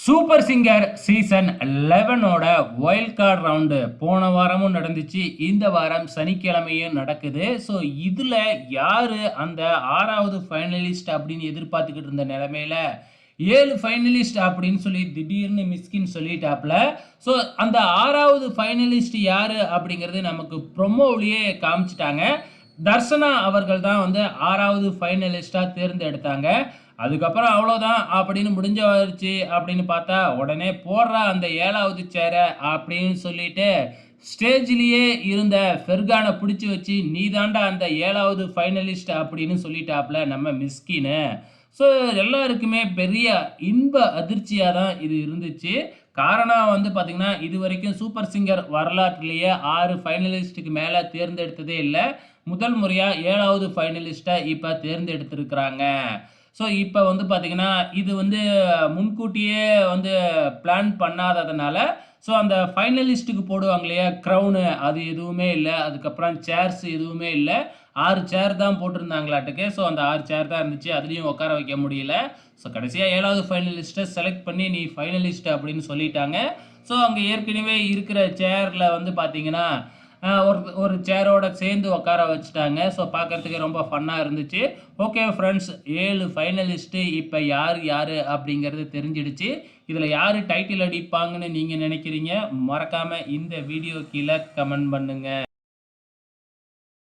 Super singer season 11ஓட wild card round போன வாரமும் நடந்துச்சு. இந்த வாரம் சனிக்கிழமையும் நடக்குது. ஸோ இதில் யார் அந்த 6வது ஃபைனலிஸ்ட் அப்படின்னு எதிர்பார்த்துக்கிட்டு இருந்த நிலைமையில 7 ஃபைனலிஸ்ட் அப்படின்னு சொல்லி திடீர்னு மிஸ்கின் சொல்லிட்டாப்ல. ஸோ அந்த 6வது ஃபைனலிஸ்ட் யார் அப்படிங்கிறது நமக்கு ப்ரொமோவிலேயே காமிச்சிட்டாங்க. தர்சனா அவர்கள் தான் வந்து 6வது ஃபைனலிஸ்டாக தேர்ந்தெடுத்தாங்க. அதுக்கப்புறம் அவ்வளோதான் அப்படின்னு முடிஞ்சு அப்படின்னு பார்த்தா உடனே போடுறா அந்த 7வது சேரை அப்படின்னு சொல்லிட்டு ஸ்டேஜ்லேயே இருந்த ஃபெர்கானை பிடிச்சி வச்சு நீ தாண்டா அந்த 7வது ஃபைனலிஸ்ட் அப்படின்னு சொல்லிட்டாப்ல நம்ம மிஸ்கின்னு. ஸோ எல்லாருக்குமே பெரிய இன்ப அதிர்ச்சியாக தான் இது இருந்துச்சு. காரணம் வந்து பார்த்திங்கன்னா இது வரைக்கும் சூப்பர் சிங்கர் வரலாற்றிலேயே 6 ஃபைனலிஸ்ட்டுக்கு மேலே தேர்ந்தெடுத்ததே இல்லை. முதல் முறையாக 7வது ஃபைனலிஸ்ட்டை இப்போ தேர்ந்தெடுத்திருக்கிறாங்க. ஸோ இப்போ வந்து பார்த்திங்கன்னா இது வந்து முன்கூட்டியே வந்து பிளான் பண்ணாததுனால ஸோ அந்த ஃபைனலிஸ்ட்டுக்கு போடுவாங்க இல்லையா க்ரௌனு, அது எதுவுமே இல்லை. அதுக்கப்புறம் சேர்ஸ் எதுவுமே இல்லை. 6 சேர் தான் போட்டிருந்தாங்களாட்டுக்கு. ஸோ அந்த 6 சேர் தான் இருந்துச்சு. அதுலேயும் உட்கார வைக்க முடியல. ஸோ கடைசியாக 7வது ஃபைனலிஸ்ட்டை செலக்ட் பண்ணி நீ ஃபைனலிஸ்ட் அப்படின்னு சொல்லிட்டாங்க. ஸோ அங்கே ஏற்கனவே இருக்கிற சேரில் வந்து பார்த்தீங்கன்னா ஒரு சேரோட சேர்ந்து உட்கார வச்சுட்டாங்க. ஸோ பார்க்குறதுக்கு ரொம்ப ஃபன்னாக இருந்துச்சு. ஓகே ஃப்ரெண்ட்ஸ், 7 ஃபைனலிஸ்ட்டு இப்போ யார் யார் அப்படிங்கிறது தெரிஞ்சிடுச்சு. இதில் யார் டைட்டில் அடிப்பாங்கன்னு நீங்கள் நினைக்கிறீங்க? மறக்காமல் இந்த வீடியோ கீழே கமெண்ட் பண்ணுங்கள்.